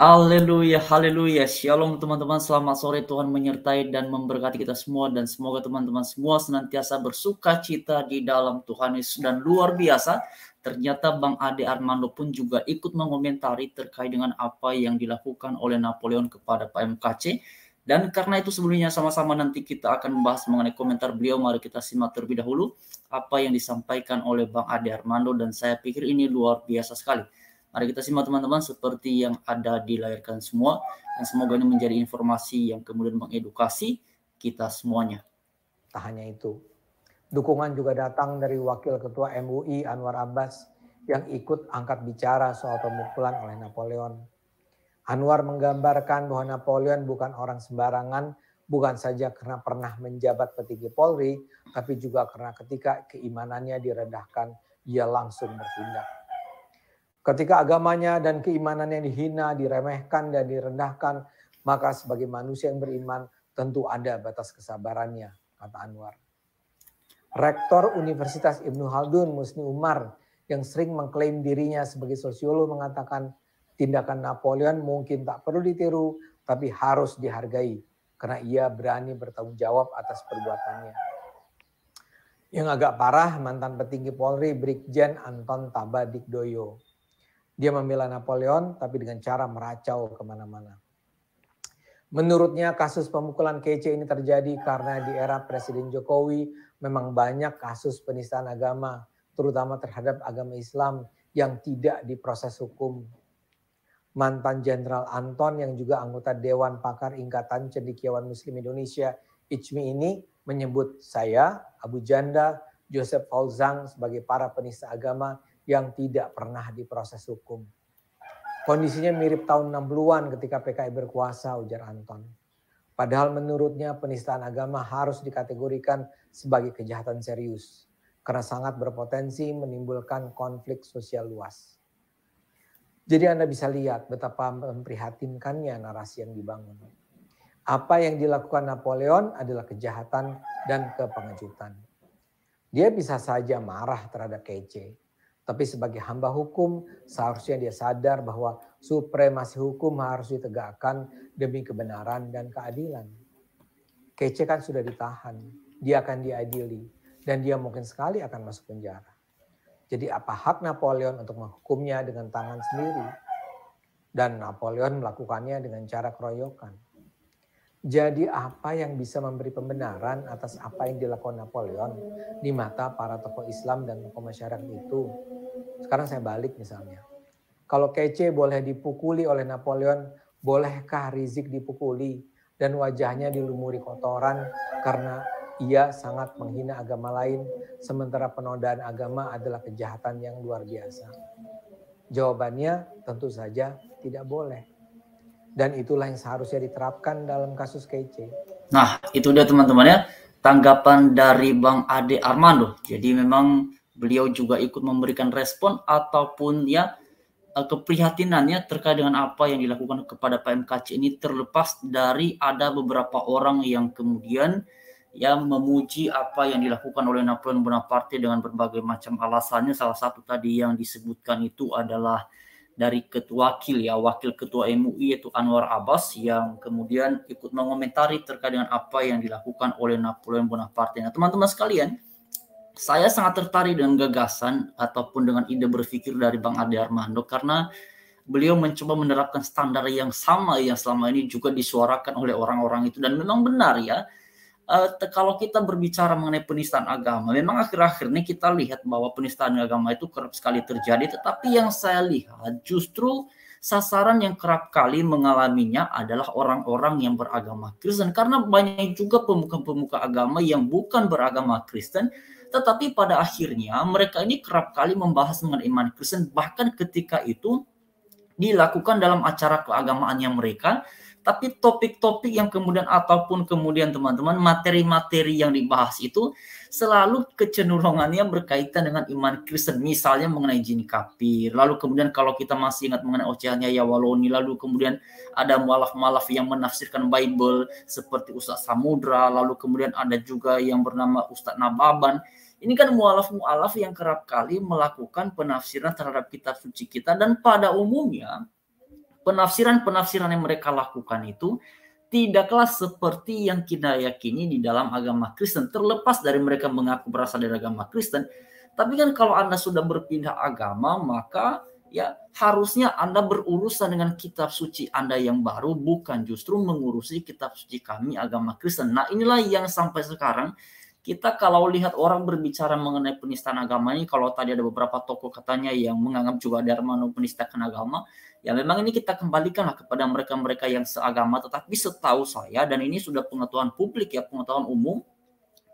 Haleluya, haleluya. Shalom teman-teman, selamat sore. Tuhan menyertai dan memberkati kita semua. Dan semoga teman-teman semua senantiasa bersuka cita di dalam Tuhan Yesus. Dan luar biasa, ternyata Bang Ade Armando pun juga ikut mengomentari terkait dengan apa yang dilakukan oleh Napoleon kepada PMKC. Dan karena itu sebelumnya sama-sama nanti kita akan membahas mengenai komentar beliau. Mari kita simak terlebih dahulu apa yang disampaikan oleh Bang Ade Armando. Dan saya pikir ini luar biasa sekali. Mari kita simak teman-teman seperti yang ada dilayarkan semua. Dan semoga ini menjadi informasi yang kemudian mengedukasi kita semuanya. Tak hanya itu, dukungan juga datang dari Wakil Ketua MUI Anwar Abbas yang ikut angkat bicara soal pemukulan oleh Napoleon. Anwar menggambarkan bahwa Napoleon bukan orang sembarangan, bukan saja karena pernah menjabat petinggi Polri, tapi juga karena ketika keimanannya direndahkan, ia langsung bertindak. Ketika agamanya dan keimanannya dihina, diremehkan, dan direndahkan, maka sebagai manusia yang beriman tentu ada batas kesabarannya, kata Anwar. Rektor Universitas Ibnu Khaldun, Musni Umar, yang sering mengklaim dirinya sebagai sosiolog mengatakan tindakan Napoleon mungkin tak perlu ditiru, tapi harus dihargai karena ia berani bertanggung jawab atas perbuatannya. Yang agak parah, mantan petinggi Polri Brigjen Anton Tabadikdoyo. Dia membela Napoleon tapi dengan cara meracau kemana-mana. Menurutnya kasus pemukulan kece ini terjadi karena di era Presiden Jokowi memang banyak kasus penistaan agama, terutama terhadap agama Islam yang tidak diproses hukum. Mantan Jenderal Anton yang juga anggota Dewan Pakar Ikatan Cendekiawan Muslim Indonesia ICMI ini menyebut saya, Abu Janda, Joseph Fauzang sebagai para penista agama yang tidak pernah diproses hukum. Kondisinya mirip tahun 60-an ketika PKI berkuasa, ujar Anton. Padahal menurutnya penistaan agama harus dikategorikan sebagai kejahatan serius karena sangat berpotensi menimbulkan konflik sosial luas. Jadi Anda bisa lihat betapa memprihatinkannya narasi yang dibangun. Apa yang dilakukan Napoleon adalah kejahatan dan kepengejutan. Dia bisa saja marah terhadap kece. Tapi sebagai hamba hukum seharusnya dia sadar bahwa supremasi hukum harus ditegakkan demi kebenaran dan keadilan. Kece kan sudah ditahan, dia akan diadili dan dia mungkin sekali akan masuk penjara. Jadi apa hak Napoleon untuk menghukumnya dengan tangan sendiri? Dan Napoleon melakukannya dengan cara keroyokan. Jadi apa yang bisa memberi pembenaran atas apa yang dilakukan Napoleon di mata para tokoh Islam dan tokoh masyarakat itu? Sekarang saya balik misalnya. Kalau kece boleh dipukuli oleh Napoleon, bolehkah Rizik dipukuli dan wajahnya dilumuri kotoran karena ia sangat menghina agama lain, sementara penodaan agama adalah kejahatan yang luar biasa? Jawabannya tentu saja tidak boleh. Dan itulah yang seharusnya diterapkan dalam kasus kece. Nah, itu dia teman-teman ya, tanggapan dari Bang Ade Armando. Jadi memang beliau juga ikut memberikan respon ataupun ya keprihatinannya terkait dengan apa yang dilakukan kepada PMKC ini, terlepas dari ada beberapa orang yang kemudian ya memuji apa yang dilakukan oleh Napoleon Bonaparte dengan berbagai macam alasannya. Salah satu tadi yang disebutkan itu adalah dari wakil ketua MUI yaitu Anwar Abbas yang kemudian ikut mengomentari terkait dengan apa yang dilakukan oleh Napoleon Bonaparte. Nah, teman-teman sekalian, saya sangat tertarik dengan gagasan ataupun dengan ide berpikir dari Bang Ade Armando karena beliau mencoba menerapkan standar yang sama yang selama ini juga disuarakan oleh orang-orang itu, dan memang benar ya. Kalau kita berbicara mengenai penistaan agama, memang akhir-akhir ini kita lihat bahwa penistaan agama itu kerap sekali terjadi, tetapi yang saya lihat justru sasaran yang kerap kali mengalaminya adalah orang-orang yang beragama Kristen, karena banyak juga pemuka-pemuka agama yang bukan beragama Kristen, tetapi pada akhirnya mereka ini kerap kali membahas mengenai iman Kristen, bahkan ketika itu dilakukan dalam acara keagamaannya mereka. Tapi topik-topik yang kemudian ataupun kemudian teman-teman materi-materi yang dibahas itu selalu kecenderungannya berkaitan dengan iman Kristen. Misalnya mengenai jin kafir. Lalu kemudian kalau kita masih ingat mengenai ocehannya ya Waloni. Lalu kemudian ada mualaf-mualaf yang menafsirkan Bible seperti Ustadz Samudra. Lalu kemudian ada juga yang bernama Ustadz Nababan. Ini kan mualaf-mualaf yang kerap kali melakukan penafsiran terhadap kitab suci kita, dan pada umumnya penafsiran-penafsiran yang mereka lakukan itu tidaklah seperti yang kita yakini di dalam agama Kristen. Terlepas dari mereka mengaku berasal dari agama Kristen, tapi kan kalau Anda sudah berpindah agama, maka ya harusnya Anda berurusan dengan kitab suci Anda yang baru, bukan justru mengurusi kitab suci kami agama Kristen. Nah, inilah yang sampai sekarang kita kalau lihat orang berbicara mengenai penistaan agama ini, kalau tadi ada beberapa tokoh katanya yang menganggap juga Ade Armando menistakan agama, ya memang ini kita kembalikanlah kepada mereka-mereka yang seagama. Tetapi setahu saya, dan ini sudah pengetahuan publik ya, pengetahuan umum,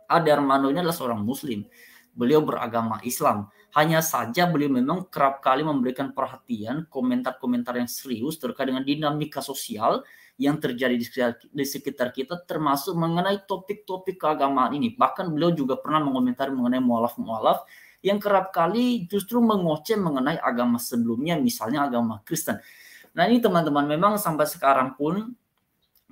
Ade Armando ini adalah seorang Muslim. Beliau beragama Islam. Hanya saja beliau memang kerap kali memberikan perhatian, komentar-komentar yang serius terkait dengan dinamika sosial yang terjadi di sekitar kita, termasuk mengenai topik-topik keagamaan ini. Bahkan beliau juga pernah mengomentari mengenai mualaf-mualaf yang kerap kali justru mengoceh mengenai agama sebelumnya, misalnya agama Kristen. Nah, ini teman-teman, memang sampai sekarang pun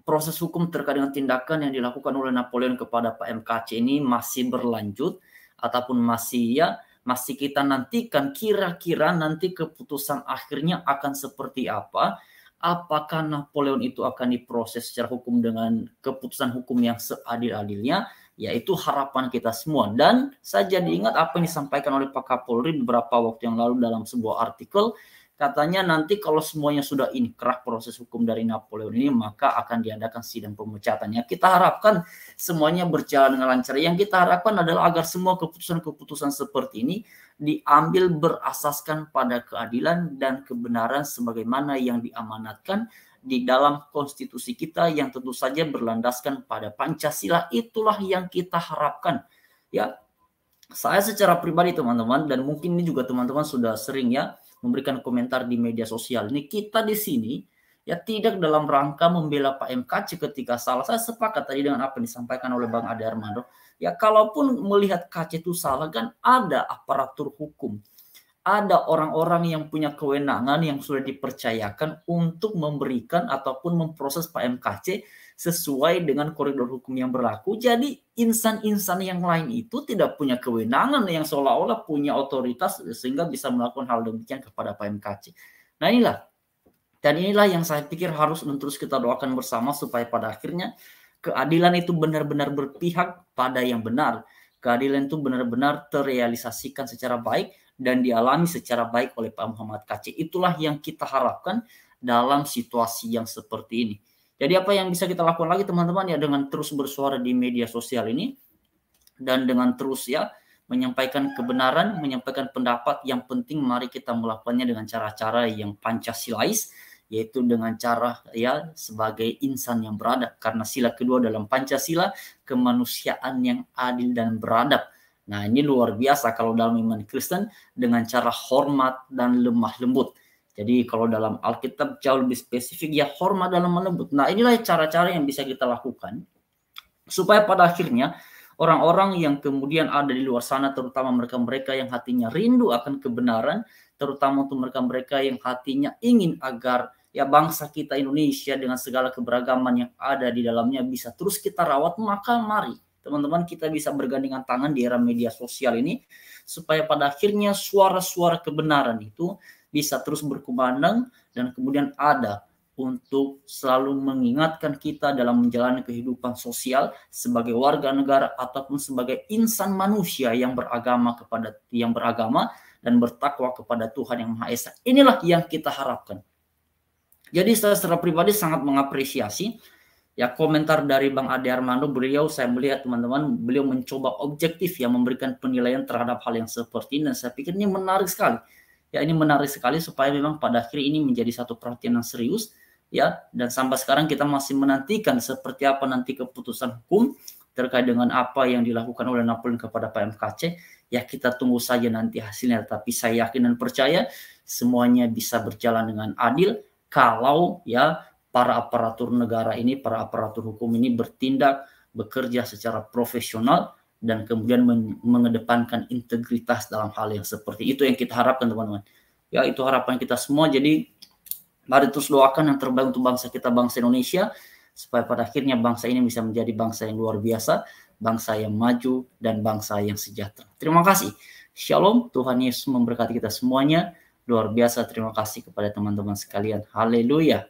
proses hukum terkait dengan tindakan yang dilakukan oleh Napoleon kepada Pak MKC ini masih berlanjut, ataupun masih kita nantikan kira-kira nanti keputusan akhirnya akan seperti apa. Apakah Napoleon itu akan diproses secara hukum dengan keputusan hukum yang seadil-adilnya, yaitu harapan kita semua. Dan saya jadi ingat apa yang disampaikan oleh Pak Kapolri beberapa waktu yang lalu dalam sebuah artikel. Katanya nanti kalau semuanya sudah inkrah proses hukum dari Napoleon ini, maka akan diadakan sidang pemecatannya. Kita harapkan semuanya berjalan dengan lancar. Yang kita harapkan adalah agar semua keputusan-keputusan seperti ini diambil berasaskan pada keadilan dan kebenaran sebagaimana yang diamanatkan di dalam konstitusi kita yang tentu saja berlandaskan pada Pancasila. Itulah yang kita harapkan. Ya, saya secara pribadi teman-teman, dan mungkin ini juga teman-teman sudah sering ya memberikan komentar di media sosial ini, kita di sini ya tidak dalam rangka membela Pak MKC ketika salah. Saya sepakat tadi dengan apa yang disampaikan oleh Bang Ade Armando. Ya, kalaupun melihat KC itu salah, kan ada aparatur hukum, ada orang-orang yang punya kewenangan yang sudah dipercayakan untuk memberikan ataupun memproses Pak MKC sesuai dengan koridor hukum yang berlaku. Jadi insan-insan yang lain itu tidak punya kewenangan yang seolah-olah punya otoritas sehingga bisa melakukan hal demikian kepada Pak MKC. Nah, inilah yang saya pikir harus terus kita doakan bersama supaya pada akhirnya keadilan itu benar-benar berpihak pada yang benar. Keadilan itu benar-benar terrealisasikan secara baik dan dialami secara baik oleh Pak Muhammad KC. Itulah yang kita harapkan dalam situasi yang seperti ini. Jadi apa yang bisa kita lakukan lagi teman-teman, ya dengan terus bersuara di media sosial ini dan dengan terus ya menyampaikan kebenaran, menyampaikan pendapat. Yang penting mari kita melakukannya dengan cara-cara yang Pancasilais, yaitu dengan cara ya sebagai insan yang beradab, karena sila kedua dalam Pancasila kemanusiaan yang adil dan beradab. Nah, ini luar biasa kalau dalam iman Kristen dengan cara hormat dan lemah lembut. Jadi kalau dalam Alkitab jauh lebih spesifik ya hormat dan lemah lembut. Nah, inilah cara-cara yang bisa kita lakukan supaya pada akhirnya orang-orang yang kemudian ada di luar sana, terutama mereka-mereka yang hatinya rindu akan kebenaran, terutama untuk mereka-mereka yang hatinya ingin agar ya bangsa kita Indonesia dengan segala keberagaman yang ada di dalamnya bisa terus kita rawat, maka mari teman-teman kita bisa bergandengan tangan di era media sosial ini supaya pada akhirnya suara-suara kebenaran itu bisa terus berkumandang dan kemudian ada untuk selalu mengingatkan kita dalam menjalani kehidupan sosial sebagai warga negara ataupun sebagai insan manusia yang beragama dan bertakwa kepada Tuhan Yang Maha Esa. Inilah yang kita harapkan. Jadi saya secara pribadi sangat mengapresiasi ya komentar dari Bang Ade Armando. Saya melihat teman-teman, beliau mencoba objektif ya memberikan penilaian terhadap hal yang seperti ini, dan saya pikir ini menarik sekali. Ya, ini menarik sekali supaya memang pada akhirnya ini menjadi satu perhatian yang serius ya, dan sampai sekarang kita masih menantikan seperti apa nanti keputusan hukum terkait dengan apa yang dilakukan oleh Napoleon kepada Pak MKC. Ya, kita tunggu saja nanti hasilnya, tapi saya yakin dan percaya semuanya bisa berjalan dengan adil kalau ya para aparatur negara ini, para aparatur hukum ini bertindak, bekerja secara profesional dan kemudian mengedepankan integritas dalam hal yang seperti itu yang kita harapkan teman-teman. Ya, itu harapan kita semua. Jadi mari terus doakan yang terbaik untuk bangsa kita, bangsa Indonesia, supaya pada akhirnya bangsa ini bisa menjadi bangsa yang luar biasa, bangsa yang maju dan bangsa yang sejahtera. Terima kasih. Shalom, Tuhan Yesus memberkati kita semuanya. Luar biasa, terima kasih kepada teman-teman sekalian. Haleluya.